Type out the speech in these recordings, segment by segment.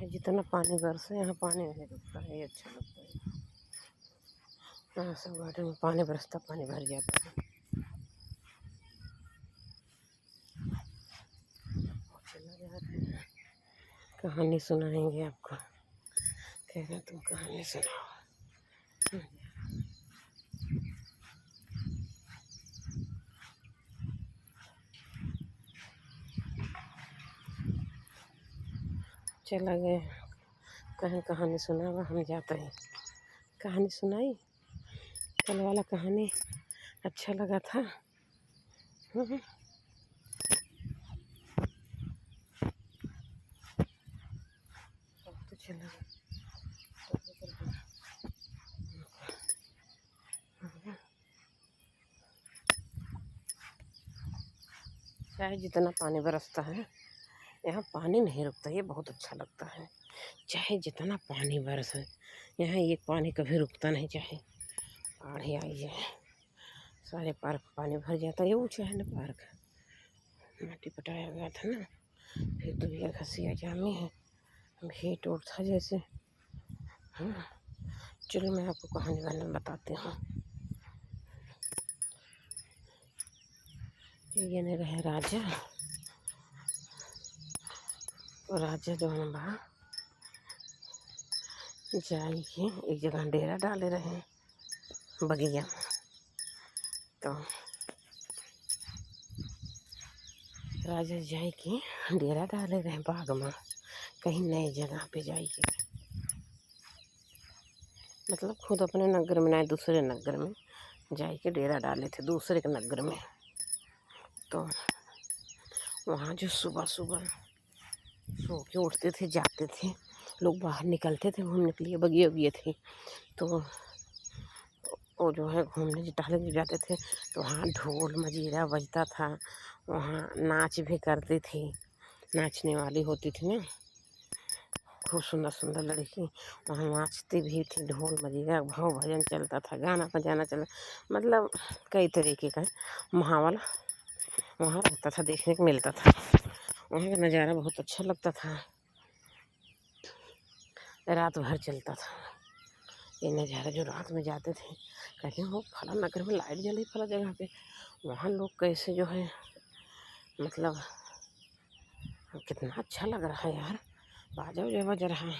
चाहे जितना पानी बरसे यहाँ पानी नहीं रुकता है, ये अच्छा लगता है। यहाँ सब गार्डन में पानी बरसता, पानी भर जाता है। चला जा रहे हैं, कहानी सुनाएंगे आपको। कह रहे तुम कहानी सुनाओ। चला गया, कहीं कहानी सुनावा, हम जाते हैं। कहानी सुनाई, कल वाला कहानी अच्छा लगा था। तो चला चाहे जितना पानी बरसता है यहाँ पानी नहीं रुकता, ये बहुत अच्छा लगता है। चाहे जितना पानी बरसे यहाँ ये पानी कभी रुकता नहीं, चाहे बाढ़ आई जाए, सारे पार्क पानी भर जाता है। ये ऊँचा है ना पार्क, माटी पटाया गया था ना, फिर तो ये घसिया जामी है, भीट उठ था जैसे। चलो मैं आपको कहानी वाला बताती हूँ। ये नहीं रहे राजा, और राजा जो है बा जाई के एक जगह डेरा डाले रहे बगिया में। तो राजा जाई के डेरा डाले रहे बाग में, कहीं नई जगह पे जाई के, मतलब खुद अपने नगर में नहीं दूसरे नगर में जाई के डेरा डाले थे, दूसरे के नगर में। तो वहाँ जो सुबह सुबह सो के उठते थे, जाते थे लोग, बाहर निकलते थे घूमने के लिए, बगिए उगिए थे। तो वो जो है घूमने टहलने जाते थे तो वहाँ ढोल मजीरा बजता था, वहाँ नाच भी करती थी, नाचने वाली होती थी ना, खूब सुंदर सुंदर लड़की वहाँ नाचती भी थी, ढोल मजीरा भाव भजन चलता था, गाना बजाना चला, मतलब कई तरीके का माहौल वहाँ रहता था, देखने को मिलता था। वहाँ का नज़ारा बहुत अच्छा लगता था, रात भर चलता था ये नज़ारा। जो रात में जाते थे कहते हैं वो फला नगर में लाइट जली फला जगह पे, वहाँ लोग कैसे जो है, मतलब कितना अच्छा लग रहा है यार, बाजा उजा बज रहा है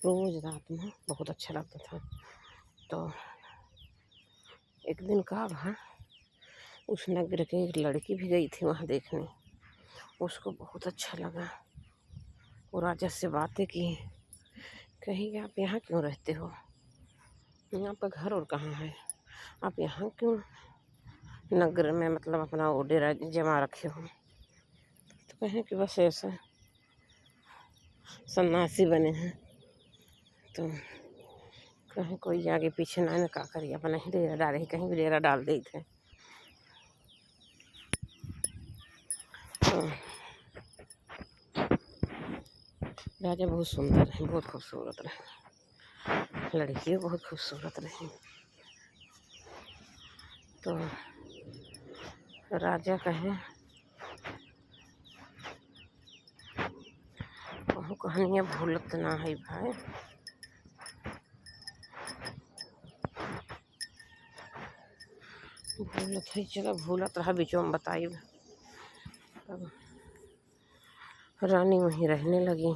रोज़ रात में, बहुत अच्छा लगता था। तो एक दिन का वहाँ उस नगर की एक लड़की भी गई थी वहाँ देखने, उसको बहुत अच्छा लगा। वो राजा से बातें की, कहीं आप यहाँ क्यों रहते हो, यहाँ पर घर और कहाँ है, आप यहाँ क्यों नगर में मतलब अपना वो डेरा जमा रखे हो। तो कहें कि बस ऐसा सन्यासी बने हैं। तो कहीं कोई आगे पीछे ना न का करिए, अपना ही डेरा डाले, कहीं भी डेरा डाल दी थे। तो राजा बहुत सुंदर है, बहुत खूबसूरत रहे, लड़की बहुत खूबसूरत रही। तो राजा कहे वह कहानियाँ भूलत ना है भाई, भूलत है, चलो भूलत रहा, बीचों में बताई। तब रानी वहीं रहने लगी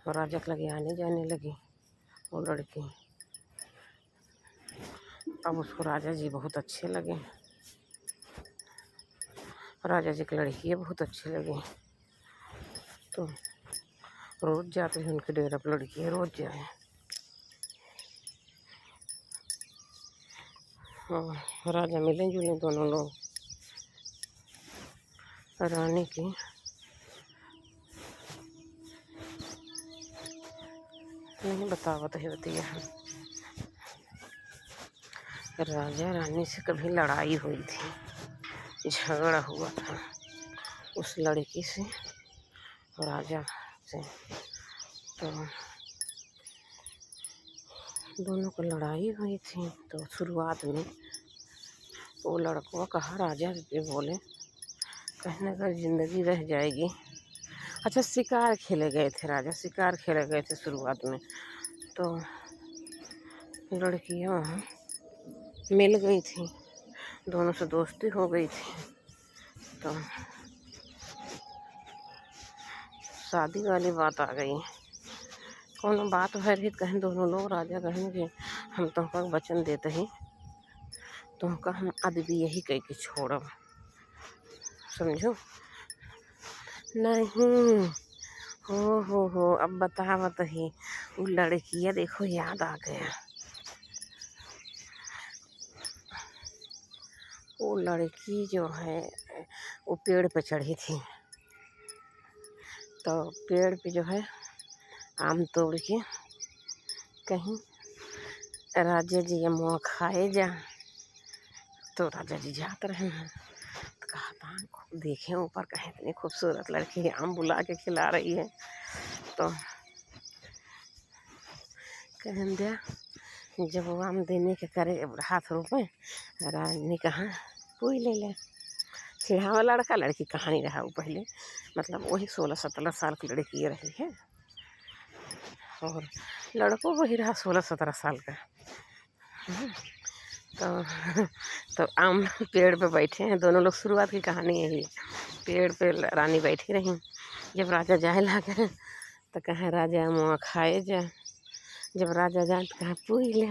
और राजा के लगे आने जाने लगी वो लड़की। अब उसको राजा जी बहुत अच्छे लगे, राजा जी की लड़की बहुत अच्छी लगी। तो रोज़ जाते थे उनके डेरा पर, लड़की रोज़ जाए। और राजा मिले जुले दोनों लोग, रानी की नहीं बतावत है बतिया। राजा रानी से कभी लड़ाई हुई थी, झगड़ा हुआ था उस लड़की से और राजा से। तो दोनों को लड़ाई हुई थी। तो शुरुआत में वो लड़कों कहा, राजा से बोले कहने अगर ज़िंदगी रह जाएगी अच्छा, शिकार खेले गए थे राजा, शिकार खेले गए थे शुरुआत में। तो लड़कियाँ वहाँ मिल गई थी, दोनों से दोस्ती हो गई थी। तो शादी वाली बात आ गई। कोनो बात भर कहें दोनों लोग, राजा कहें कि हम तुमका वचन देते ही तुमका हम अदबी यही कह के छोड़ब, समझो। नहीं, हो अब बतावत ही। वो लड़कियाँ देखो याद आ गया, वो लड़की जो है वो पेड़ पे चढ़ी थी। तो पेड़ पे जो है आम तोड़ के कहीं राजा जी ये मुँह खाए जा। तो राजा जी जाते रहे हैं, तो कहा था देखें ऊपर, कहें इतनी खूबसूरत लड़की आम बुला के खिला रही है। तो कहें दिया जब वो आम देने के करे हाथ रूप में, रानी कहा कोई ले ले। चिढ़ावा लड़का लड़की कहानी रहा वो पहले, मतलब वही 16-17 साल की लड़की रही है, और लड़कों वही रहा 16-17 साल का। तो आम पेड़ पे बैठे हैं दोनों लोग, शुरुआत की कहानी यही। पेड़ पे रानी बैठी रही, जब राजा जाए लगे तो कहें राजा मुँह खाए जा। जब राजा जाए तो कहा पूछ ले।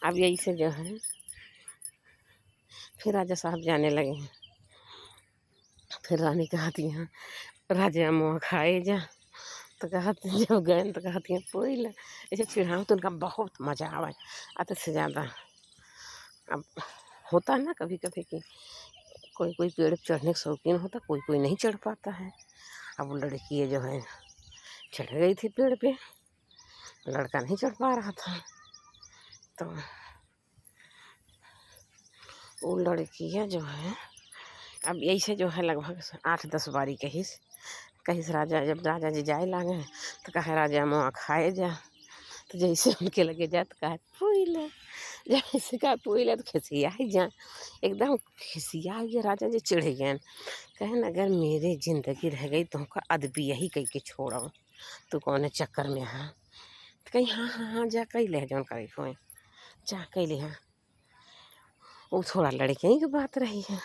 अब यही से जो है फिर राजा साहब जाने लगे हैं। फिर रानी कहती हैं राजा मुँह खाए जा। तो कहती जब गए तो कहती हैं पूछ ले। ऐसे चिढ़ाओ तो उनका बहुत मज़ा आवे, आते से ज़्यादा। अब होता है ना कभी कभी कि कोई कोई पेड़ चढ़ने के शौकीन होता, कोई कोई नहीं चढ़ पाता है। अब वो लड़की जो है चढ़ गई थी पेड़ पे, लड़का नहीं चढ़ पा रहा था। तो वो लड़कियाँ जो है अब यही से जो है लगभग 8-10 बारी कहीं से राजा, जब राजा जी जाए लागे तो कहे राजा मुँह खाए जा। तो जैसे उनके लगे जा तो कहा पूछ ले। जैसे कहा पूछ ले तो खिसिया ही जा, एकदम खिसिया ही राजा जी चिढ़ गए। कहें अगर मेरी जिंदगी रह गई तो हमका अदबी यही कह के छोड़ो, तू कौन चक्कर में है। तो कहीं हाँ जा कही ले जौन करे खोए जा कही ले। हाँ वो थोड़ा लड़के की बात रही है।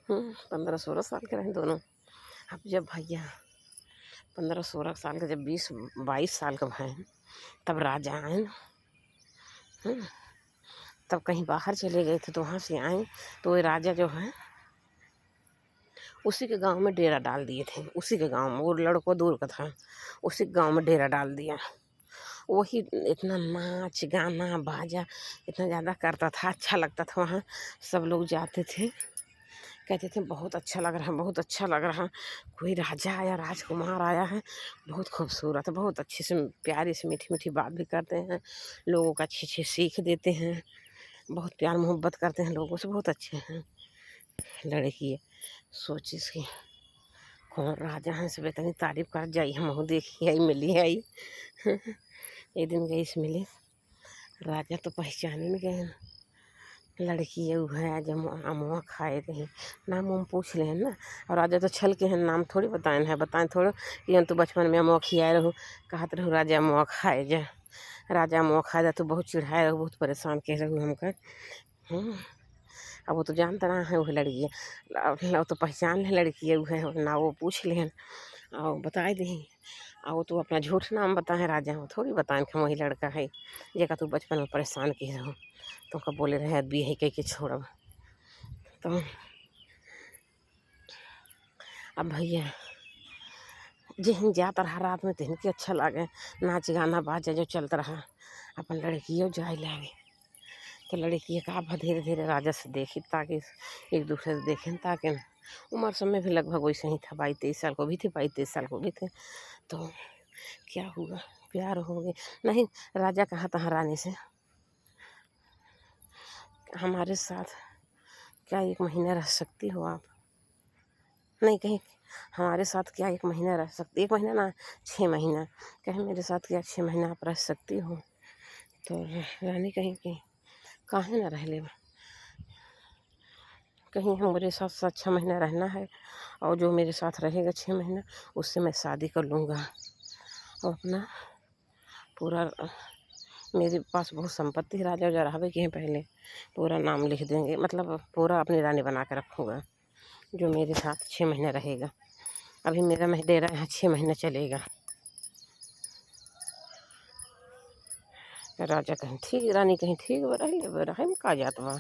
15-16 साल के रहे दोनों। अब जब भैया 15-16 साल का, जब 20-22 साल का भाई तब राजा आए ना, तब कहीं बाहर चले गए थे तो वहाँ से आए तो वो राजा जो है उसी के गांव में डेरा डाल दिए थे। उसी के गांव में, वो लड़कों दूर का था, उसी गांव में डेरा डाल दिया। वही इतना नाच गाना बाजा इतना ज़्यादा करता था, अच्छा लगता था। वहाँ सब लोग जाते थे, कहते थे बहुत अच्छा लग रहा है, बहुत अच्छा लग रहा है, कोई राजा आया, राजकुमार आया है, बहुत खूबसूरत है, बहुत अच्छे से प्यारी से मीठी मीठी बात भी करते हैं, लोगों को अच्छी अच्छी सीख देते हैं, बहुत प्यार मोहब्बत करते हैं लोगों से, बहुत अच्छे हैं। लड़की सोची इसकी कौन राजा है, सब इतनी तारीफ कर जाई, हम देखी आई मिली आई। एक दिन गई से मिले, राजा तो पहचान ही नहीं गए। लड़की है वो है जब अमुआ खाए रही, नाम उम पूछ ले ना। और राजा तो छल के हैं, नाम थोड़ी बताए हैं, बताएं थोड़ो कि तू बचपन में अमुआ खियाए रहो, कहत रहो राजा अमुआ खाए जा, राजा अमुआ खाए जा, तू बहुत चिढ़ाए रहो, बहुत परेशान कह रहो हमका। अब वो तो जानता रहा है वो लड़की है, तो पहचान ले लड़की है वो है ना, वो पूछ ले और बताए दी। और वो तो अपना झूठ नाम बताए राजा, वो थोड़ी बताएं कि वही लड़का है जेका तू बचपन में परेशान की रहो, तो कब बोले रहे अभी यही कह के छोड़ब। तो अब भैया जिन जाता रहा रात में तिन के अच्छा लगे, नाच गाना बाजा जो चलता रहा, अपन लड़कियों जाए लागे। तो लड़की का धीरे धीरे राजा से देखी, ताकि एक दूसरे से देखें, ताकि उम्र समय भी लगभग वैसे ही था, 22-23 साल को भी थे, 22-23 साल को भी थे। तो क्या हुआ, प्यार हो गया। नहीं, राजा कहा था रानी से हमारे साथ क्या 1 महीना रह सकती हो आप। नहीं, कहीं हमारे साथ क्या 1 महीना रह सकती, 1 महीना ना 6 महीना, कहीं मेरे साथ क्या 6 महीना आप रह सकती हो। तो रानी कहीं कि काहे ना रह ले, कहीं हम मेरे साथ 6 महीना रहना है, और जो मेरे साथ रहेगा 6 महीना उससे मैं शादी कर लूँगा और अपना पूरा, मेरे पास बहुत संपत्ति है, राजा उजा रहबे के हैं पहले, पूरा नाम लिख देंगे, मतलब पूरा अपनी रानी बना के रखूँगा जो मेरे साथ 6 महीने रहेगा। अभी मेरा डेरा यहाँ 6 महीने चलेगा। राजा कहीं ठीक, रानी कहीं ठीक रहे में का जात बा।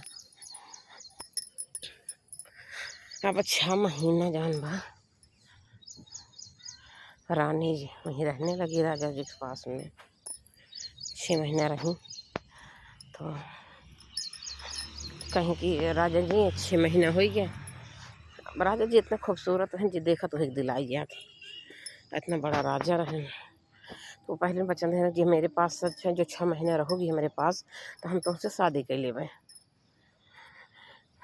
अब 6 महीना जान बा रानी जी वहीं रहने लगी राजा जी के पास में। 6 महीना रही तो कहीं की राजा जी 6 महीना हो गया। राजा जी इतना खूबसूरत हैं जी, देखा तो एक दिल आई गया था, इतना बड़ा राजा रहे। तो पहले बचन है कि मेरे पास सच है, जो 6 महीना रहोगी मेरे पास तो हम तुमसे शादी कर लेवे।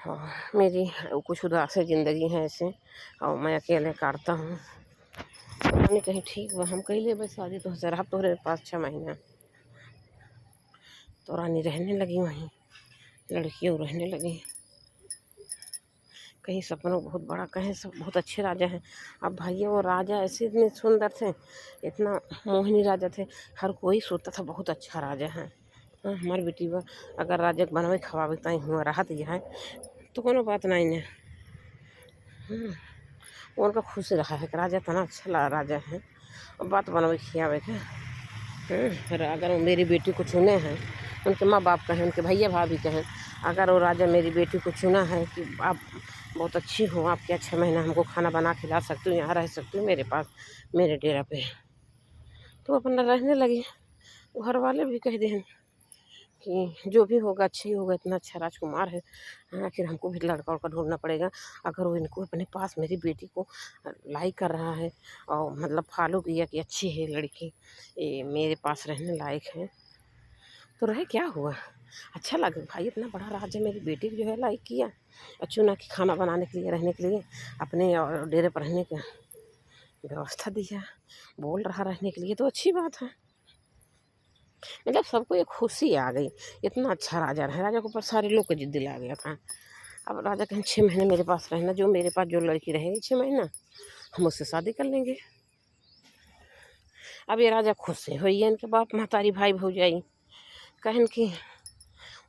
हाँ, मेरी कुछ उदास ज़िंदगी है ऐसे, और मैं अकेले काटता हूँ। रानी कहीं ठीक बा, हम कह लेवे शादी तो से, रहा तोहरे पास 6 महीना। तो रानी रहने लगी वहीं, लड़कियों रहने लगी। कहीं सपनों बहुत बड़ा, कहीं सब बहुत अच्छे राजा हैं। अब भाई वो राजा ऐसे इतने सुंदर थे, इतना मोहिनी राजा थे, हर कोई सोचता था बहुत अच्छा राजा है। हाँ, हमारी बेटी बा अगर राजा के बनवे खवावे तई हुआ राहत यह है तो कोनो बात नहीं ने। उनका खुश रहा है कि राजा इतना अच्छा राजा है, और बात बनवे खियावे के। फिर अगर वो मेरी बेटी को चुने हैं, उनके माँ बाप कहें, उनके भैया भाभी कहें, अगर वो राजा मेरी बेटी को चुना है कि आप बहुत अच्छी हो, आप क्या 6 महीना हमको खाना बना खिला सकती हो, यहाँ रह सकती हो मेरे पास, मेरे डेरा पे, तो अपना रहने लगी। घर वाले भी कह दें कि जो भी होगा अच्छा ही होगा, इतना अच्छा राजकुमार है, आखिर हमको भी लड़का उड़का ढूंढना पड़ेगा। अगर वो इनको अपने पास मेरी बेटी को लाइक कर रहा है और मतलब फॉलो किया कि अच्छी है लड़की, ये मेरे पास रहने लायक है, तो रहे क्या हुआ, अच्छा लगे भाई, इतना बड़ा राजा मेरी बेटी को जो है लाइक किया, चुना कि खाना बनाने के लिए, रहने के लिए, अपने और डेरे पर रहने की व्यवस्था दिया, बोल रहा रहने के लिए, तो अच्छी बात है। मतलब सबको एक खुशी आ गई, इतना अच्छा राजा रहा, राजा के ऊपर सारे लोग को जिद दिला गया था। अब राजा कहें 6 महीने मेरे पास रहना, जो मेरे पास जो लड़की रहेगी 6 महीना हम उससे शादी कर लेंगे। अब ये राजा खुश से हुई है, इनके बाप महतारी भाई भौजाई कहन कि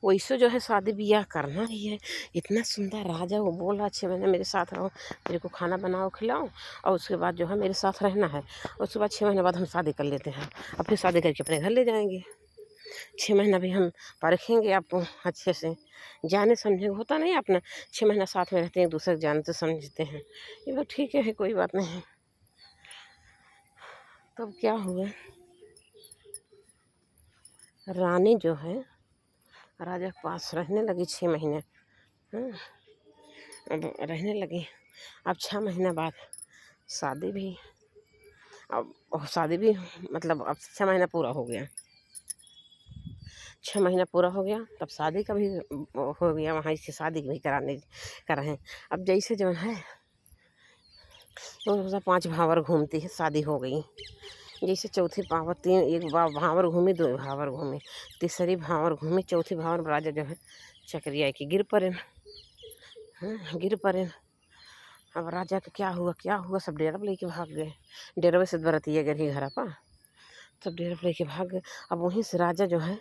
वैसे जो है शादी ब्याह करना ही है, इतना सुंदर राजा, वो बोल रहा 6 महीने मेरे साथ रहो, मेरे को खाना बनाओ खिलाओ, और उसके बाद जो है मेरे साथ रहना है, उसके बाद 6 महीने बाद हम शादी कर लेते हैं, और फिर शादी करके अपने घर ले जाएंगे। 6 महीना भी हम परखेंगे आपको अच्छे से, जाने समझे होता नहीं अपना 6 महीना साथ में रहते हैं, एक दूसरे को जानते समझते हैं, ये बात ठीक है, कोई बात नहीं। तब क्या हुआ, रानी जो है राजा के पास रहने लगी 6 महीने। अब रहने लगी, अब 6 महीने बाद शादी भी, अब शादी भी मतलब अब 6 महीना पूरा हो गया, 6 महीना पूरा हो गया, तब शादी का भी हो गया, वहाँ इससे शादी भी कराएँ। अब जैसे जो है तो 5 भावर घूमती है, शादी हो गई, जैसे चौथी भावर 3, एक भावर घूमी, 2 भावर घूमी, तीसरी भावर घूमी, चौथी भावर राजा जो है चक्रिया की गिर पड़े। गिर पड़े। अब राजा का क्या हुआ, सब डेरा पर लेके भाग गए, डेरा से बरतिया गए घर पर, सब डेरा पर लेके भाग गए। अब वहीं से राजा जो है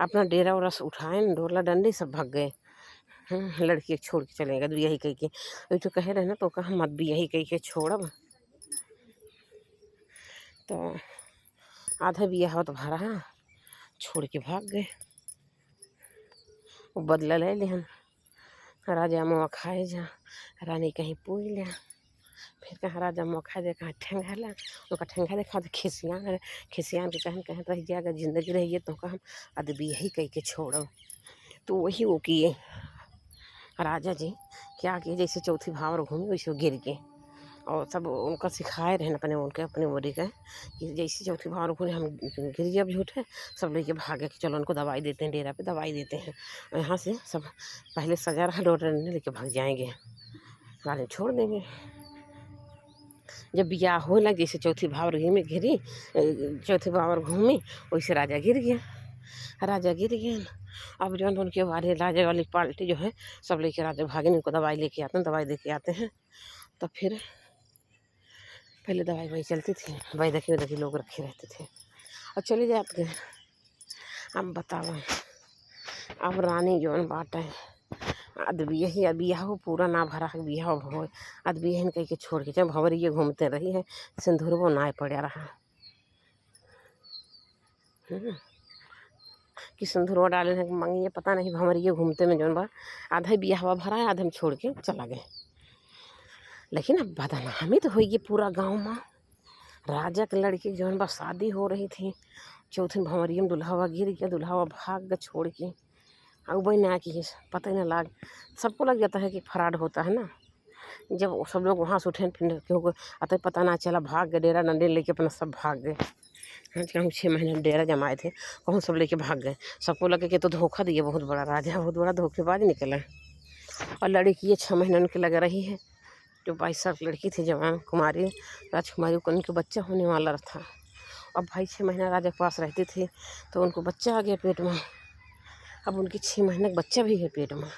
अपना डेरा उरा से उठाए, डोला डंडी सब भाग गए। लड़की छोड़ के चलेगा, तो यही कह के वही तो कहे रहे ना, तो कहा मत भी यही कह के छोड़ब, तो आधा बिया हो तो भरा छोड़ के भाग गए। वो बदला ले लिहन, राजा मुआ खाए जा, रानी कहीं पूछ लिया, फिर कहाँ राजा मुआ खाए दे, कहाँ ठेंगाला, उनका ठेंगा देखा तो खिसियान के कहन रह गया, अगर जिंदगी रही है तो हम अदबी यही कह के छोड़ो। तो वही वो किए राजा जी, क्या किए, जैसे चौथी भावर घूमी वैसे गिर गए, और सब उनका सिखाए रहे अपने बोरी का कि जैसे चौथी भावर घूमे हम गिर गए, अब झूठे सब लेके भागे कि चलो उनको दवाई देते हैं, डेरा पे दवाई देते हैं, और यहाँ से सब पहले सजा रहा डॉक्टर लेके भाग जाएंगे, रानी छोड़ देंगे। जब ब्याह हो लग, जैसे चौथी भावर घूमी घिरी, चौथी भावर घूमी वैसे राजा गिर गया, राजा गिर गए न। अब जो है उनके वाले राजा वाली पार्टी जो है सब लेके राजा भागे, उनको दवाई लेके आते हैं, दवाई दे के आते हैं। तो फिर पहले दवाई वही चलती थी, दवाई देखी लोग रखे रहते थे और चले जाते हैं। अब बताओ, अब रानी जो बाटे अदबिया ही अबिया हो पूरा ना भरा है बिया हो अदबिया कह के छोड़ के जब भंवरिए घूमते रही है, सिंदूर वो ना पड़ा रहा कि सिंदूर डाले हैं मंगिए पता नहीं, भंवरिए घूमते में जो बा आधा बिया हवा भरा है, आधा में छोड़ के चला गए। लेकिन अब बदनामी तो होगी पूरा गाँव में। राजा के लड़की जो बा शादी हो रही थी, चौथे भंवरिया में दुल्हावा गिर गया, दुल्हावा भाग गया छोड़ के। अब वही ना कि पता ही ना लग, सबको लग जाता है कि फ्रॉड होता है ना। जब सब लोग वहाँ से उठे फिर क्यों अतः पता ना चला, भाग गए डेरा डंडे लेके अपना सब भाग गए। कहूँ 6 महीने डेरा जमाए थे, कहूँ सब लेके भाग गए। सबको लगे कि तो धोखा दिए, बहुत बड़ा राजा बहुत बड़ा धोखेबाज निकला। और लड़की ये 6 महीने उनके लग रही है, जो 22 साल की लड़की थी जवान कुमारी राजकुमारी, उनके बच्चा होने वाला था। अब भाई 6 महीना राजा के पास रहती थी तो उनको बच्चा आ गया पेट में। अब उनकी 6 महीने का बच्चा भी है पेट में।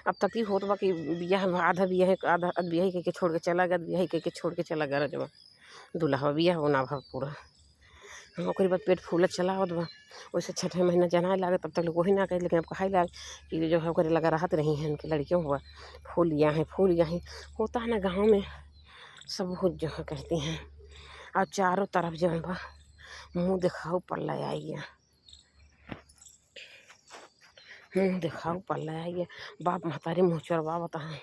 अब तक ही होत बा कि बियाह आधा बियाह आधा बियाह कह के छोड़ के चला गया, बियाह कह के छोड़ के चला गया रजवा दुल्हा बियाह होना भा पूरा। ओकरे बाद पेट फूला चला होत बा, वैसे 6ठे महीना जनाए लागे तब तक लोग वही ना कहे। लेकिन अब कहा लाग कि जो है ओकरे लगा राहत रही है उनकी लड़कियों हुआ फूल यहाँ होता है ना गाँव में, सब बहुत जो है कहती हैं। और चारों तरफ जो है बा मुँह दिखाओ पल्ला आई है, मुँह दिखाओ पल्ला आई है। बाप महतारी मुँह चढ़वा बताएं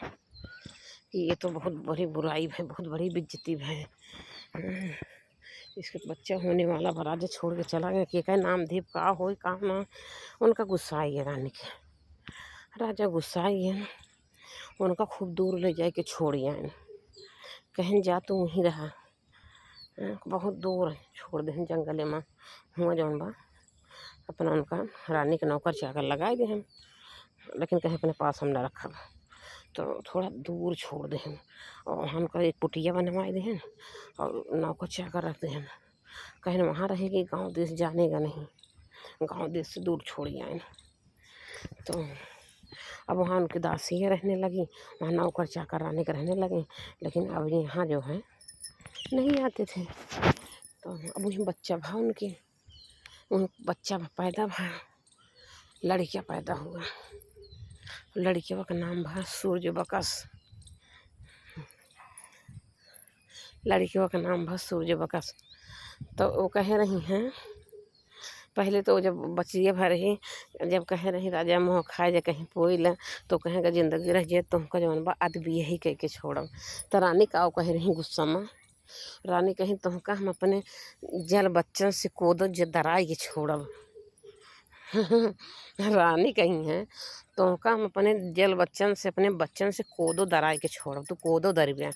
कि ये तो बहुत बड़ी बुराई है, बहुत बड़ी बेइज्जती है। इसके बच्चा होने वाला राजा छोड़ के चला गया, कि नामधेव का हो का ना। उनका गुस्सा आई है रानी के, राजा गुस्सा आई है ना, उनका खूब दूर ले जाए के छोड़ आए, कहीं जा तो वहीं रहा, बहुत दूर छोड़ दे जंगल में हुआ जौन बा अपना उनका रानी के नौकर चाकर लगाए दे हम, लेकिन कहीं अपने पास हम न रखा, तो थोड़ा दूर छोड़ दे हम। और वहाँ उनका एक कुटिया बनवाए दे हैं और नौकर चाकर रखते हैं, कहीं वहाँ रहेगी, गांव देश जानेगा नहीं, गांव देश से दूर छोड़ आए। तो अब वहाँ उनकी दासियाँ रहने लगी, वहाँ नौकर चाकर रानी के रहने लगे। लेकिन अब यहाँ जो है नहीं आते थे। तो अब उसमें बच्चा भा उनके, उन बच्चा पैदा भा, लड़कियाँ पैदा हुआ, लड़कियों का नाम भा सूर्यबकस, लड़कियों का नाम भा सूर्यबकस। तो वो कह रही हैं पहले तो जब बचिए भर ही जब कह रही राजा मुँह खाए जा कहीं पोइल, तो कहेगा जिंदगी रह जाए तुमका जौन बा अदबी यही कह के छोड़ब। तो रानी का कह रही गुस्सा में, रानी कहीं तुमका हम अपने जल बच्चन से कोदो दराई के छोड़ब। रानी कही है तुमका हम अपने जल बच्चन से अपने बच्चन से कोदो दराई के छोड़ब, तो कोदो दरबिया।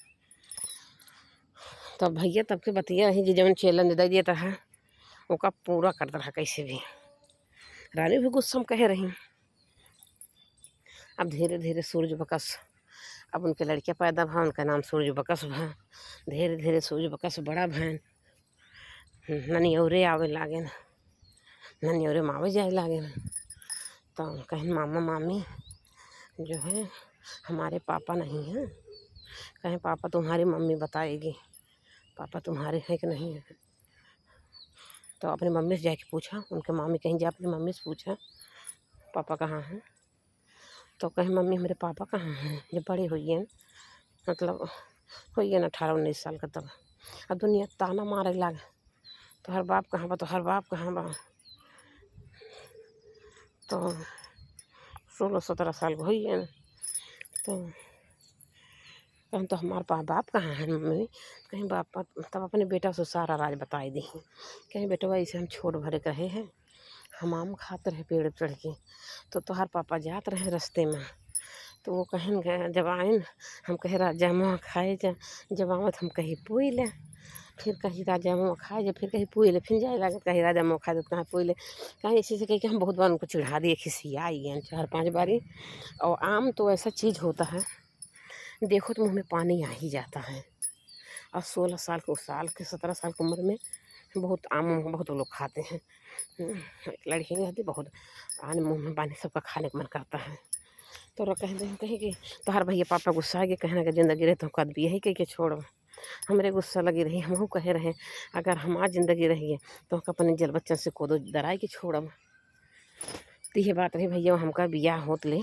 तो भैया तब के बतिया रही जब चैलेंज दे दिया था उनका पूरा करता रहा कैसे भी। रानी भी गुस्सा में कह रही। अब धीरे धीरे सूर्यबकस, अब उनके लड़कियाँ पैदा भा, उनका नाम सूर्यबकस भा। धीरे धीरे सूर्यबकस बड़ा भैन, ननियौरे आवे लागे, ननियौरे मावे जाए लागे। तो कहीं मामा मामी जो है हमारे पापा नहीं हैं, कहीं पापा तुम्हारी मम्मी बताएगी पापा तुम्हारे हैं कि नहीं है। तो अपनी मम्मी से जाके पूछा, उनके मामी कहीं जा अपनी मम्मी से पूछा पापा कहाँ हैं। तो कहीं मम्मी मेरे पापा कहाँ हैं, जब बड़े हुई हैं मतलब हुई है ना 18-19 साल का, तब अब दुनिया ताना मारे लागे तो हर बाप कहाँ बा, तो हर बाप कहाँ बा। तो 16-17 साल की हुई है। तो कहीं तो हमारे बाप कहाँ है मम्मी, कहीं बाप तब अपने बेटा से सारा राज बताई दी, कहीं बेटवा ऐसे हम छोट भरे रहे हैं, हम आम खाते रहे पेड़ चढ़ के, तो तोहार पापा जात रहे रास्ते में। तो वो कहें जब आए हम कहे राजा मुँह खाए जा, जब आवत हम कहीं पुई ले, फिर कहीं राजा मुँह खाए जा, फिर कहीं पुई ले, फिर जाए लगे कहीं राजा मुँह खाए तो कहाँ पुई ले, कहीं ऐसे से कह के हम बहुत बार उनको चिढ़ा दिए, खिसियाई हैं 4-5 बारी। और आम तो ऐसा चीज़ होता है देखो तो मुँह में पानी आ ही जाता है। और 16 साल के 17 साल की उम्र में बहुत आम बहुत लोग खाते हैं। लड़की कहती बहुत पानी मुँह में पानी सबका खाने का मन करता है। तो कहे कि तोहार भैया पापा गुस्सा है कि कहना कि ज़िंदगी रहे तो कद भी यही कह के छोड़ो। हमरे गुस्सा लगी रही हमहू कहे रहे अगर हमार ज़िंदगी रही है तो अपने जल बच्चन से कोदो डराए के छोड़ब। तो ये बात रही भैया हमका बियाह होत ले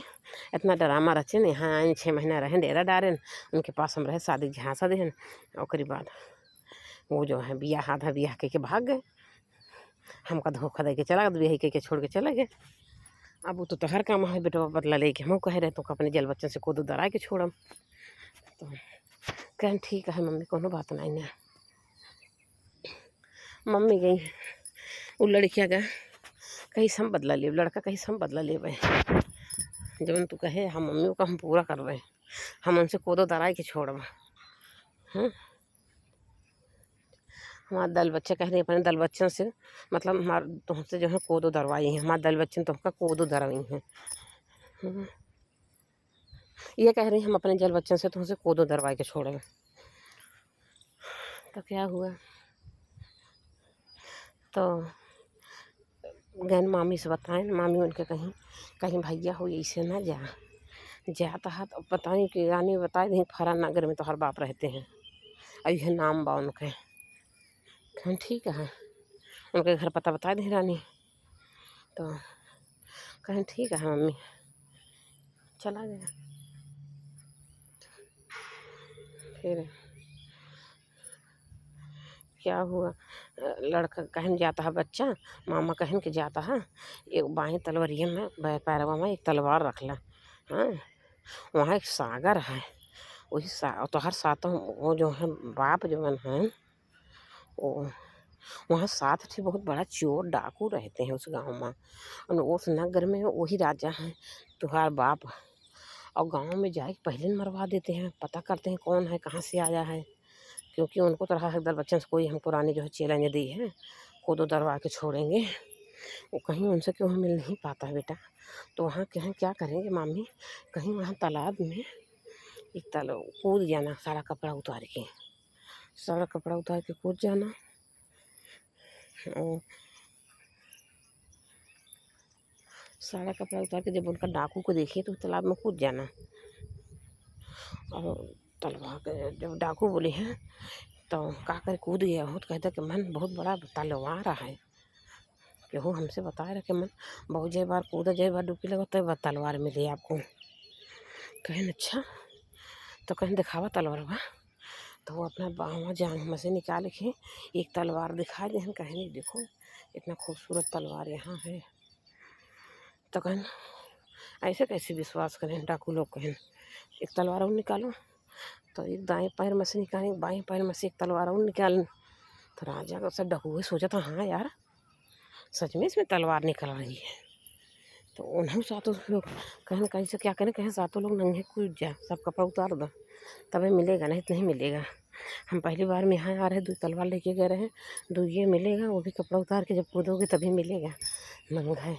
इतना ड्रामा रचे न यहाँ आए 6 महीना रहें डेरा डारेन उनके पास हम रहे शादी झांसा देहन और बाद वो जो है बियाह आधा बियाह कह के भाग गए। हमका धोखा दे के चला बियाह कह के छोड़ के चले गए। अब वो तो तोहर काम है बेटवा बदला लेके हम कहे रहे तो अपने जल बच्चन से कोदो डरा के छोड़म। तो कहें ठीक है मम्मी कोनो बात नहीं ना। मम्मी गई वो लड़किया का कहीं से हम बदला ले लड़का कहीं से हम बदला ले जब तू कहे हम मम्मी को हम पूरा कर रहे हम उनसे कोदो डरा के छोड़ब। हमारे दल बच्चे कह रहे अपने दल बच्चन से मतलब हमारे तुमसे जो है कोदो दरवाई हैं हमारे दल बच्चन तुमका कोदो दरवाई हैं। ये कह रही हम अपने जल बच्चन से तुमसे कोदो दरवा के छोड़ेंगे। तो क्या हुआ तो गैन मामी से बताएं मामी उनके कहीं कहीं भैया हो ऐसे ना जाता है तो बताएं कि रानी बताए नहीं फरा नगर में तो हर बाप रहते हैं अभी है नाम बा उनके। कहें ठीक है उनके घर पता बता दें रानी। तो कहें ठीक है मम्मी चला गया। फिर क्या हुआ लड़का कहन जाता है बच्चा मामा कहन के जाता है एक बाएं तलवरिया में पैरवा में एक तलवार रख ला। हाँ वहाँ एक सागर है वही तो हर सातों वो जो है बाप जो है वो वहाँ 7 थे बहुत बड़ा चोर डाकू रहते हैं उस गांव में और उस नगर में वही राजा हैं तुहार बाप। और गांव में जाके पहले मरवा देते हैं पता करते हैं कौन है कहाँ से आया है क्योंकि उनको तो रहा दल बच्चन से कोई हम पुरानी जो है चैलेंज दी है कोदो दरवा के छोड़ेंगे वो कहीं उनसे क्यों मिल नहीं पाता है बेटा। तो वहाँ कहें क्या करेंगे मामी कहीं वहाँ तालाब में एक कूद जाना सारा कपड़ा उतार के कूद जाना और सारा कपड़ा उतार के जब उनका डाकू को देखिए तो तालाब में कूद जाना। और तलवार के जब डाकू बोले हैं तो का कर कूद गया हो तो कहता कि मन बहुत बड़ा तलवार है कि हो हमसे बताए रखे मन बहुत जय बार कूदा जय बार डुबकी लगा तो बार तलवार मिली आपको। कहें अच्छा तो कहें दिखावा तलवार बा तो वो अपना बाहुआ जांग में से निकाल के एक तलवार दिखा दे कहें देखो इतना खूबसूरत तलवार यहाँ है। तो कहें ऐसे कैसे विश्वास करें डाकू लोग कहें एक तलवार और निकालो तो एक दाएं पैर में से निकालें बाएं पैर में से एक तलवार और निकालें। तो राजा का सब डाकू सोचा था हाँ यार सच में इसमें तलवार निकल रही है। तो उन्हें सातों लोग कहें कैसे क्या करें कहें सातों लोग नंगे कूद जा सब कपड़ा उतार दो तभी मिलेगा नहीं तो नहीं मिलेगा। हम पहली बार में यहाँ आ रहे 2 तलवार लेके गए रहे 2 ये मिलेगा वो भी कपड़ा उतार के जब कूदोगे तभी मिलेगा नंगा।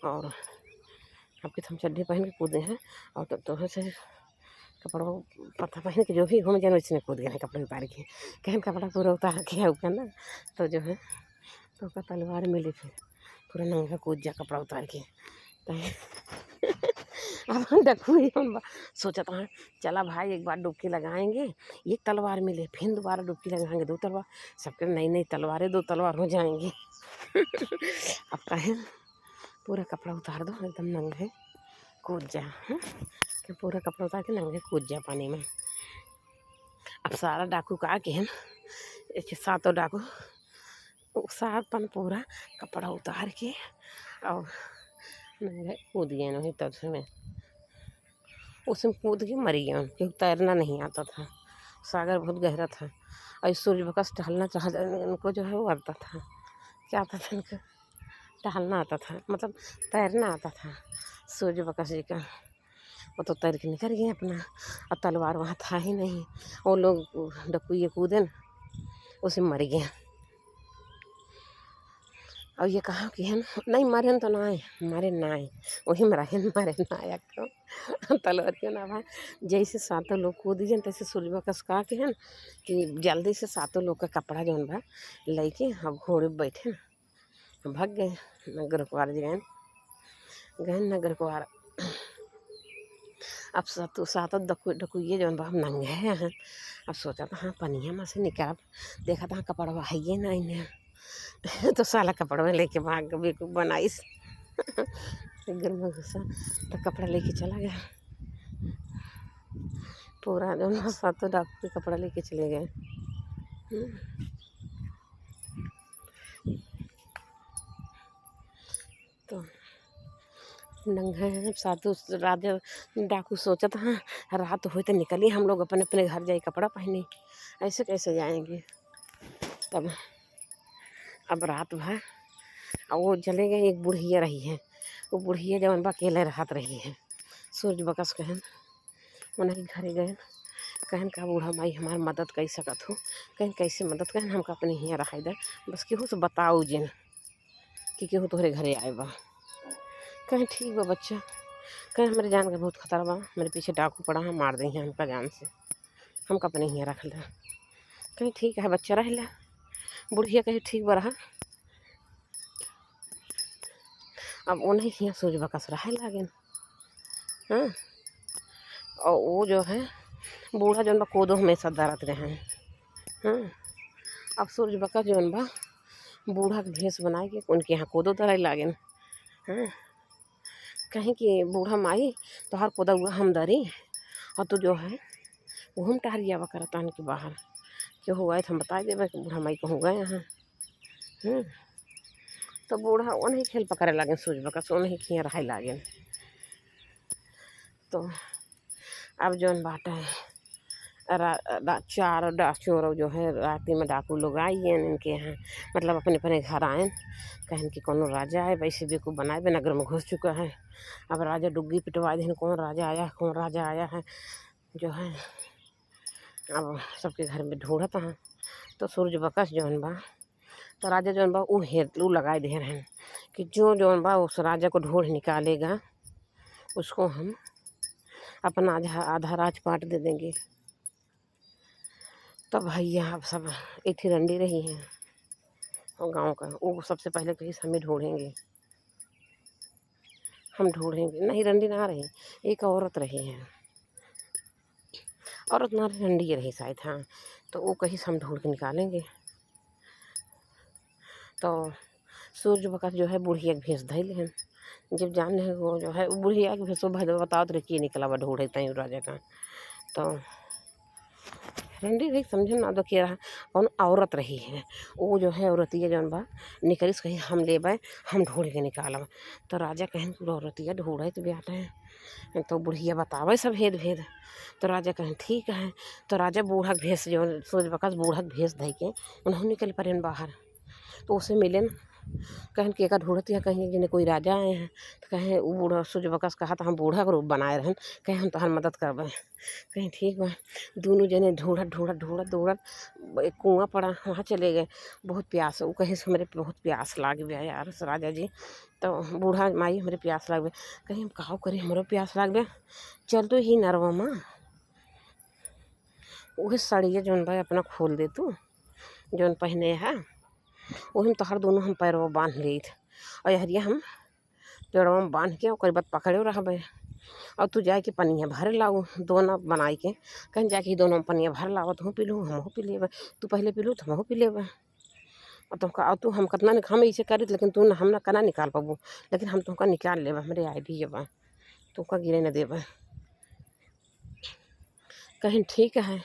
और आपके हम चड्डी पहन के कूदे हैं और तो से कपड़ा पता पहन के जो भी घूम जाए इसने कूद गए कपड़े उतार के कहन कपड़ा पूरा उतार के ऊपर ना तो जो है तो का तलवार मिली फिर पूरा नंगा कूद जा कपड़ा उतार के। अब डकू हम सोचा था चला भाई एक बार डुबकी लगाएंगे एक तलवार मिले फिर दोबारा डुबकी लगाएंगे 2 तलवार सबके नई तलवारें 2 तलवार हो जाएंगी। अब कहें पूरा कपड़ा उतार दो एकदम नंगे कूद जा कि पूरा कपड़ा उतार के नंगे कूद जा पानी में। अब सारा डाकू का के हैं 7 डाकू सातन पूरा कपड़ा उतार के और नंगे कूद गए वहीं तब में उसमें कूद के मर गया क्योंकि तैरना नहीं आता था सागर बहुत गहरा था। और सूर्य बकस टहलना उनको जो है वो आता था क्या आता था उनको टहलना आता था मतलब तैरना आता था सूर्य बकस जी का वो तो तैर के निकल गए अपना। और तलवार वहाँ था ही नहीं वो लोग डकुए कूदे न उसे मर गया। और ये कहाँ की है नहीं मारे तो ना आए मारे ना आए वही मराहे मारे ना आया क्यों तलवार क्यों ना भाई जैसे सातों लोग कूद गए तैसे सुलझा कसका के है कि जल्दी से सातों लोग का कपड़ा जौन बा लेके अब घोड़े पर बैठे न भाग गए नगर कुआर गए गए नगर कुआर। अब सातों डकुइए जौन बा हम नंगे हैं। अब सोचा था हाँ पनिया में से निकाल देखा था कपड़वा है ये नहीं है तो साला कपड़वा लेके भाग के बेवकूफ़ बनाइस घर में घुसा तो कपड़ा लेके चला गया पूरा जो ना सातों डाकू के कपड़ा लेके चले गए। तो नंगे हैं साधु राजा डाकू सोचा था हाँ रात हुई तो निकली हम लोग अपने अपने घर जाए कपड़ा पहने ऐसे कैसे जाएंगे। तब अब रात भर और वो चले गए एक बुढ़िया रही है वो बुढ़िया जवन बा अकेले रात रही है सूरज बकस कहन उन्हें घरे गए कहन का बूढ़ा माई हमार मदद कर सकत हो कहन कैसे मदद कहन हमका अपने हियाँ रखा दे बस केहू से बताओ जिन कि केहू तोहरे घरे आए बा। कहें ठीक बा बच्चा कहें हमारे जान का बहुत खतरा बा मेरे पीछे डाकू पड़ा है मार देंगे हमका जान से हमका अपने हियाँ रख ला। कहें ठीक है बच्चा रह ला बुढ़िया कहे ठीक बा रहा। अब उन्हें हियाँ सूरज बकस रहे लागे हाँ और वो जो है बूढ़ा जौन बा कोदो हमेशा दरत रहे हैं हाँ। अब सूरज बकस जौन बा बूढ़ा के भेष बनाए के उनके यहाँ कोदो दराई लागे हाँ। कहीं कि बूढ़ा माई तो हर कोदा हुआ हम दरी और तू जो है घूम टहरिया वा करतान के बाहर क्यों हुआ है तो हम बता देवे कि बूढ़ा माई कहूँ गए यहाँ तो बूढ़ा उन्हें खेल पकड़े लागे सूरज बकस उन्हें खिया रहे लागे। तो अब जौन बात है चार चोर जो है राती में डाकू लोग आई हैं इनके यहाँ मतलब अपने अपने घर आए कहन कि कौन राजा है वैसे भी को बनाए बिना नगर में घुस चुका है। अब राजा डुग्गी पिटवा दे कौन राजा आया है जो है अब सबके घर में ढूंढत हैं। तो सूरज बकस जौन बा तो राजा जौन बा वो लगाए दे रहे हैं कि जो जौन बा उस राजा को ढूंढ निकालेगा उसको हम अपना आधा राजपाट दे देंगे। तब भैया अब सब एक ही रंडी रही हैं और गांव का वो सबसे पहले कहीं हमें ढूंढेंगे हम ढूंढेंगे नहीं रंडी ना रही एक औरत रही है औरत ना रंडी रही शायद हाँ तो वो कहीं हम ढूंढ के निकालेंगे। तो सूरज बकस जो है बुढ़िया के भेष धैल हैं जब जाने है वो जो है वो बुढ़िया के भेष बताओ तो कि निकला हुआ ढूंढे तई राजा का। तो रंडी रही समझे ना तो क्या रहा कौन औरत रही है वो जो है औरतिया जौन बा निकलिस कहीं हम लेबै हम ढूंढ के निकालब। तो राजा कहन कि औरतिया ढूंढे तो बेटा है तो बुढ़िया बतावे सब भेद भेद। तो राजा कहन ठीक है। तो राजा बूढ़ा के भेष जो सूरज बकस बूढ़ा के भेष धै के उन्होंने निकल पड़े बाहर तो उसे मिले कहन कि एक ढूंढती है कहीं जिन्हें कोई राजा आए हैं तो कहें वो बूढ़ा सूरज बकस कहा तो हम बूढ़ा का रूप बनाए रहन कहें हम तोहर मदद करबे। कहीं ठीक बा दोनों जने ढूंढत एक कुआं पड़ा वहाँ चले गए बहुत प्यास वो कहीं से हमारे बहुत प्यास लाग गया यार राजा जी। तो बूढ़ा माई हमारे प्यास लाग गया कहीं हम कहा करें हमारे प्यास लाग गया चल तो ही नरवा माँ वही साड़िया जौन भाई अपना खोल दे तू जौन पहने है वही हम तोहर दोनों हम पैरवा बांध ली और हरिया हम पेड़वा में बांध के और बात पकड़े रहबे और तू जाके पनिया भर लाऊ दोनों बनाई के कहीं जाके दोनों पनिया भर लाओ तू पी लूँ हम पी लेब तू पहले पी लू तो हम पी लेब और तुमका और तू हम कितना हम ऐसे करी लेकिन तू हम ना कना निकाल पाबू लेकिन हम तुमका निकाल लेब हमारे आइडिया बा तुमका गिरे न देब। कहीं ठीक है।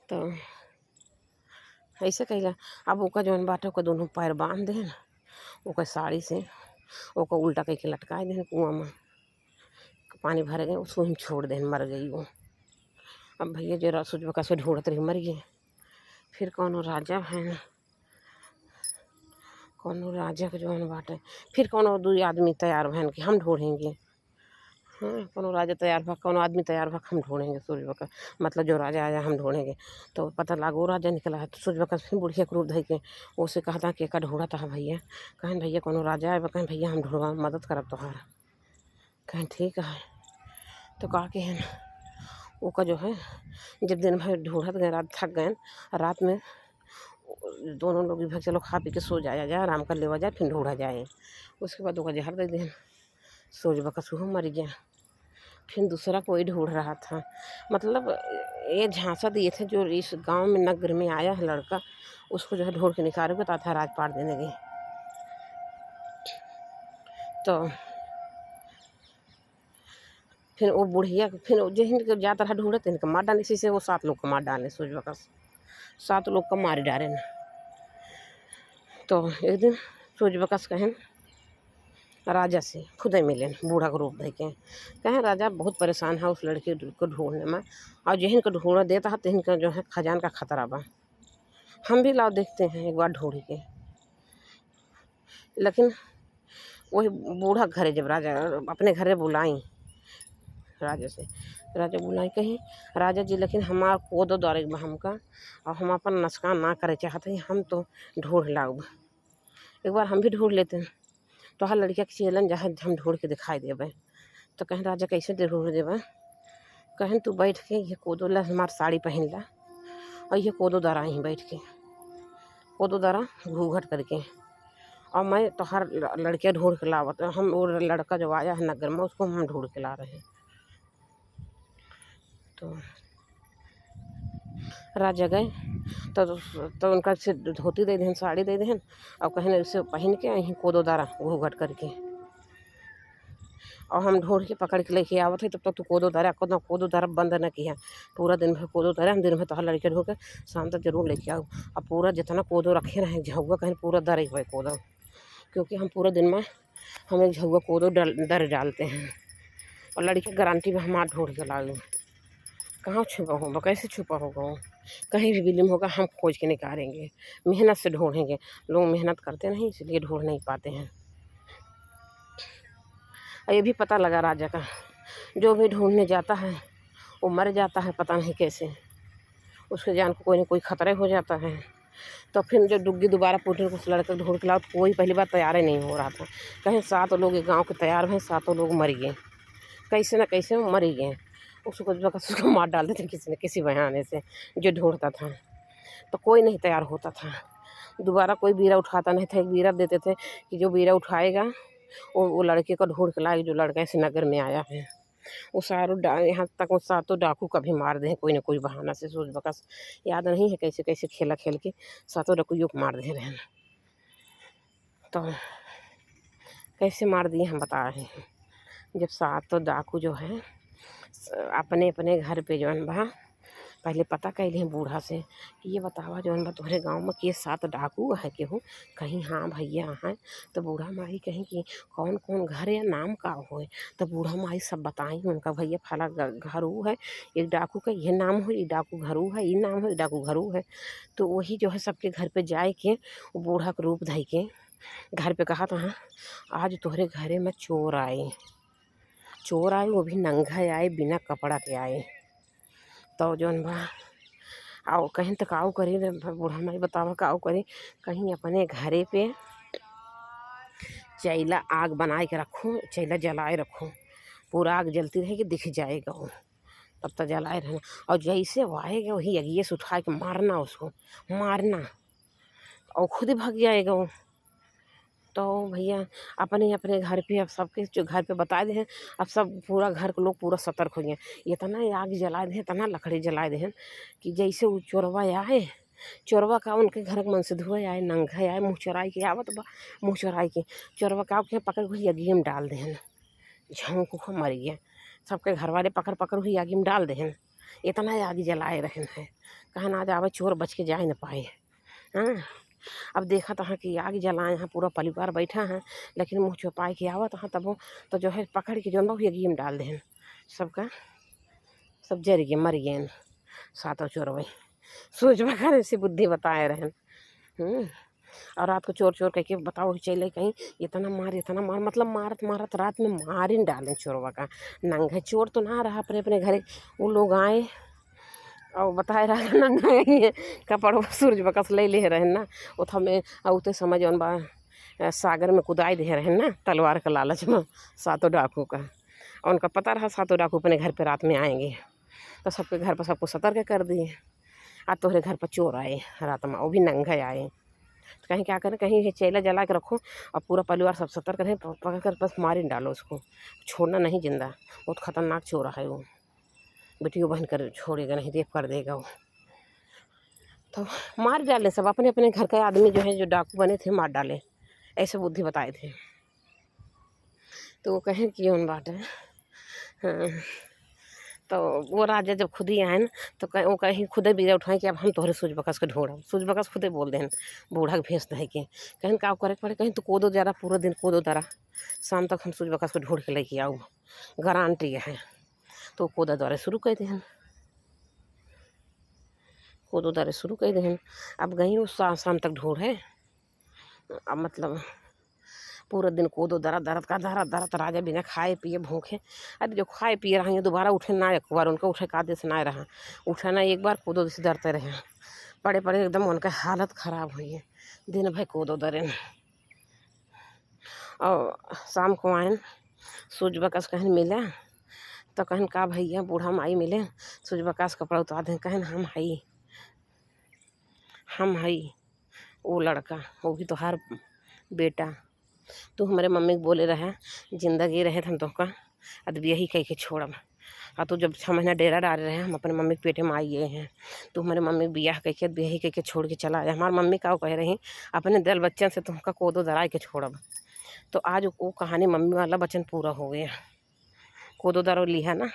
तो ऐसे कैला अब ओका जौन बाटे ओका दोनों पैर बांध देन ओका साड़ी से ओका उल्टा करके लटकाए देन कुआं में पानी भर गए उसको हम छोड़ देन मर गई वो। अब भैया जो सूरज बकस से ढूंढत रही मर गए। फिर कौनो राजा है कौनो राजा के जौन बाटे फिर कौनो दो आदमी तैयार भैन कि हम ढूंढेंगे हाँ, कोनो राजा तैयार भा, कोनो आदमी तैयार भा, हम ढूँढेंगे सूर्य बका, मतलब जो राजा आया हम ढूँढेंगे। तो पता लगा वो राजा निकला है, तो सूर्य बका फिर बुढ़िया के रूप धइ के ओसे कहता कि एका ढूँढत हा भैया। कहें भैया कोनो राजा आए बा, कहें भैया हम ढूँढवा मदद करब तोहार। कहें ठीक है। तो का केहन ओका जो है जब दिन भर ढूँढत गए, रात थक गए, रात में दोनों लोग भी चलो खा पी के सो जाया जाए, आराम कर लेवा जाए, फिर ढूँढा जाए। उसके बाद ओका जहर दे देहन, सूर्य बका सुबह मर गया। फिर दूसरा कोई ढूँढ रहा था, मतलब ये झांसा दिए थे जो इस गांव में नगर में आया है लड़का, उसको जो है ढूँढ के निकालोगे तो आता राजपाट देने गई। तो फिर वो बुढ़िया फिर जिन जाता रहा ढूँढे तो मार डाले, इसी से वो 7 लोग को मार डाले, सूर्य बका 7 लोग का मार डाले न। तो एक दिन सूर्य बका कहें राजा से खुद मिले बूढ़ा को रूप धइ के, कहें राजा बहुत परेशान है उस लड़के को ढूंढने में, और जिन को ढूंढ देता है तिन का जो है खजान का खतरा बा, हम भी लाओ देखते हैं एक बार ढूंढ के। लेकिन वही बूढ़ा घरे जब राजा अपने घरे बुलाई राजा से, राजा बुलाई कहीं राजा जी लेकिन हमार कोदो दौरे बा हमका, और हम अपन नुकसान ना करे चाहते हैं, हम तो ढूंढ लाओ एक बार हम भी ढूंढ लेते हैं, तो हर लड़किया के चेलन जहाँ हम ढूंढ के दिखाई देवे। तो कहें राजा कैसे ढूंढ देवे, कहें तू बैठ के ये कोदो ला हमार साड़ी पहन ला, और ये कोदो दरा ही बैठ के कोदो दरा घूंघट करके, और मैं तो हर लड़के ढूंढ के लावत, हम वो लड़का जो आया है नगर में उसको हम ढूंढ के ला रहे हैं। तो राजा गए तो उनका से धोती दे देहन, साड़ी दे देहन, और कहें उसे पहन के यहीं कोदो दारा घूंघट करके, और हम ढूंढ के पकड़ के लेके आवत है, तब तक तू कोदो दारा बंद न किया, पूरा दिन भर कोदो दारा, हम दिन भर तो हर लड़के ढूंढ के शाम तक जरूर लेके आओ, और पूरा जितना कोदो रखे रहे झुआ कहीं पूरा दर ही हुए कोदो, क्योंकि हम पूरा दिन में हम एक झुआ कोदो दर डालते हैं, और लड़की गारंटी में हम ढूंढ के ला लूँ। कहाँ छुपा होगा, कैसे छुपा होगा, कहीं भी बिल्डिंग होगा हम खोज के निकालेंगे, मेहनत से ढूंढेंगे। लोग मेहनत करते नहीं इसलिए ढूंढ नहीं पाते हैं। और ये भी पता लगा राजा का जो भी ढूंढने जाता है वो मर जाता है, पता नहीं कैसे उसके जान को कोई ना कोई खतरे हो जाता है। तो फिर जो डुग्गी दोबारा पूछने को उस लड़के ढूंढ के लाओ, कोई पहली बार तैयार ही नहीं हो रहा था। कहें 7 लोग गाँव के तैयार हैं, 7 लोग मर गए, कैसे न कैसे मर ही गए। उसको मार डालते थे किसी न किसी बहाने से जो ढूंढता था, तो कोई नहीं तैयार होता था, दोबारा कोई बीरा उठाता नहीं था। एक बीरा देते थे कि जो बीरा उठाएगा वो लड़के को ढूंढ के लाए जो लड़का इस नगर में आया है। वो सारों यहाँ तक वो 7 डाकू कभी मार दे कोई ना कोई बहाना से, सूर्य बका याद नहीं है कैसे कैसे खेला खेल के 7 डाकुइयों को मार दे रहे हैं। तो कैसे मार दिए हम बता रहे हैं। जब 7 डाकू जो है अपने अपने घर पे जौन बा पहले पता कैले हैं बूढ़ा से कि ये बतावा जौन बा तुम्हारे गांव में के 7 डाकू है केहू, कहीं हाँ भैया हैं। तो बूढ़ा माई कहीं कि कौन कौन घर या नाम का होए, तो बूढ़ा माई सब बताई उनका भैया फला घर ऊ है, एक डाकू का ये नाम हो, ये डाकू घर ऊ है, ये नाम हो, ये डाकू घर ऊ है। तो वही जो है सबके घर पे जाए के बूढ़ा के रूप धइ के घर पे कहा था हाँ आज तुम्हारे घरे में चोर आए, वो भी नंगा आए बिना कपड़ा के आए। तो जौन बा आओ कहीं तो काऊ करी बूढ़ा माई बतावा काऊ करी, कहीं अपने घरे पे चैला आग बनाए के रखूँ, चैला जलाए रखूँ, पूरा आग जलती रहेगी दिख जाएगा वो, तब तक जलाए रहना। और जैसे वो आएगा वही अगिए से उठा के मारना, उसको मारना और खुद ही भाग जाएगा वो। तो भैया अपने अपने घर पे अब सबके जो घर पे बताए दे, अब सब पूरा घर के लोग पूरा सतर्क हो गए। इतना आग जलाए दे, इतना लकड़ी जलाए दे कि जैसे वो चोरवा आए, चोरवा का उनके घर के मन से धुए आए, नंगा आए, मुँह चोराई के आवत बा, मुँह चोराई के चोरवा का के पकड़ के अगिए में डाल देहन, झोंक को मर गया। सबके घर वाले पकड़ पकड़ हुई आगे में डाल देहन, इतना आग जलाए रहन है। कहना आज आवे चोर बच के जा न पाए। हाँ अब देखा तो हाँ कि आग जलाए हैं, पूरा परिवार बैठा है, लेकिन मुँह छुपाए के आवत हाँ तब तो जो है पकड़ के जो अगिए में डाल देहन, सबका सब जर गए मर गए 7 चोरवे। सोच बखा से बुद्धि बताए रहन। और रात को चोर चोर कह के बताओ चले कहीं, इतना मार, मतलब मारत मारत रात में मार ही डालें चोरवा का। नंगे चोर तो ना रहा अपने अपने घरे, वो लोग आए और बताए रहा नंगा ये कपड़ सूरज बकस ले रहे ना, वो हमें उते समझ उन बा सागर में कुदाई दे रहे ना तलवार का लालच में सातों डाकू का। और उनका पता रहा सातों डाकू अपने घर पे रात में आएंगे, तो सबके घर पर सबको सतर्क कर दिए। आज तोहरे घर पर चोर आए रात में, वो भी नंगे आए, तो कहीं क्या करें, कहीं चेला जला के रखो और पूरा परिवार सब सतर्क रहे, पकड़ कर बस मार ही डालो उसको, छोड़ना नहीं जिंदा। बहुत खतरनाक चोर है वो, बेटियों बहन कर छोड़ेगा नहीं, रेप कर देगा वो। तो मार डाले सब, अपने अपने घर के आदमी जो है जो डाकू बने थे मार डाले, ऐसे बुद्धि बताए थे। तो वो कहें कि उन बात है। हाँ, तो वो राजा जब खुद ही आए न तो वो कहीं खुदे बीरा उठाए कि अब हम तोहरे सूज बकस के ढोड़ब। सूज बकस खुदे बोल दें बूढ़ा के भेस दे के, कहीं का करे पड़े, कहीं तो कूदो जरा पूरा दिन कूदो दरा, शाम तक हम सूज बकस के ढोड़ के लेके आऊँ, गारंटी है। तो कूदा दौरे शुरू कर दें, कूदो दौरे शुरू कर दें। अब गई वो शाम तक ढोड़ है, अब मतलब पूरा दिन कूदो दरा दर्द का दरा दर्द, राजा बिना खाए पिए भूखे। अरे जो खाए पिए रहा दोबारा उठे ना, एक बार उनका उठे का से ना रहा, उठा ना एक बार, कूदो से डरते रहे, पड़े पड़े एकदम उनका हालत ख़राब हुई है, दिन भर कूदो दरे। और शाम को आए सूज बकस कहीं मिले, तो कहन का भैया बूढ़ा माई मिले, सूज बकस कपड़ा उतार दें, कहन हम हई वो लड़का, वो भी तो हर बेटा, तू हमारे मम्मी को बोले रहे जिंदगी रहे हम तो का अब यही कह के छोड़ब। और तू जब 6 महीना डेरा डाल रहे हैं, हम अपने मम्मी के पेटे में आइए हैं, तू हमारे मम्मी बियाह कह के यही कह के छोड़ के चला आया। हमारी मम्मी का कह रही अपने दल बच्चन से तुमका कोदो दराए के छोड़ब। तो आज वो कहानी मम्मी वाला वचन पूरा हो गया, कोदो दरो लिया ना,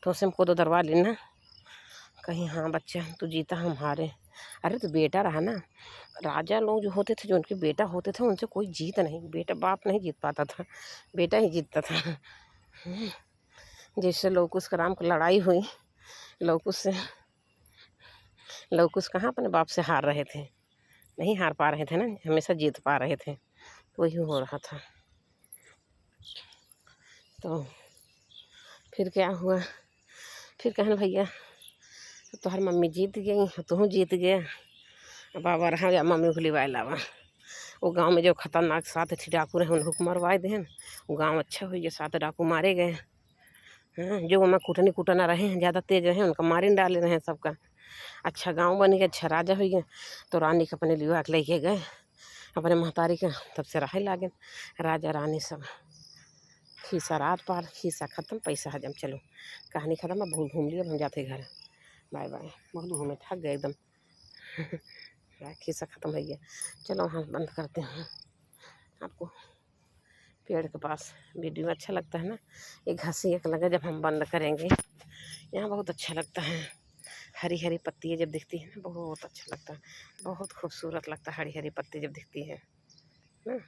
तो उससे हम कोदो दरवा लेना। कहीं हाँ बच्चा तू जीता हम हारे। अरे तो बेटा रहा ना, राजा लोग जो होते थे जो उनके बेटा होते थे उनसे कोई जीत नहीं, बेटा बाप नहीं जीत पाता था, बेटा ही जीतता था। जैसे लवकुश राम की लड़ाई हुई, लवकुश कहाँ अपने बाप से हार रहे थे, नहीं हार पा रहे थे ना, हमेशा जीत पा रहे थे, वही हो रहा था। तो फिर क्या हुआ, फिर कहना भैया तो हर मम्मी जीत गई, तू जीत गया, बाबा रहा या मम्मी को लिवाए लावा। वो गांव में जो खतरनाक 7 थी डाकू रहे उनको मरवाए दें, वो गांव अच्छा हुई, जो 7 डाकू मारे गए। हाँ, जो वहाँ कुटनी कुटना रहे हैं ज़्यादा तेज रहे उनका मारिन डाले रहे सबका। अच्छा गांव बन गया, अच्छा राजा हुई गए। तो रानी के अपने लिवा के लेके गए अपने महतारी के, तब से रहे लागे राजा रानी सब। खीसा रात पार, खीसा ख़त्म, पैसा हजम। चलो कहानी ख़त्म, अब भूल घूम लिया, हम जाते घर। बाय बाय, बहुत घूमे थक गए एकदम। खीसा ख़त्म हो गया, चलो हाँ बंद करते हैं। आपको पेड़ के पास वीडियो अच्छा लगता है ना, एक हंसी एक लगा जब हम बंद करेंगे। यहाँ बहुत अच्छा लगता है, हरी हरी पत्तियाँ जब दिखती है ना बहुत अच्छा लगता है, बहुत खूबसूरत लगता है हरी हरी पत्ती जब दिखती है ना।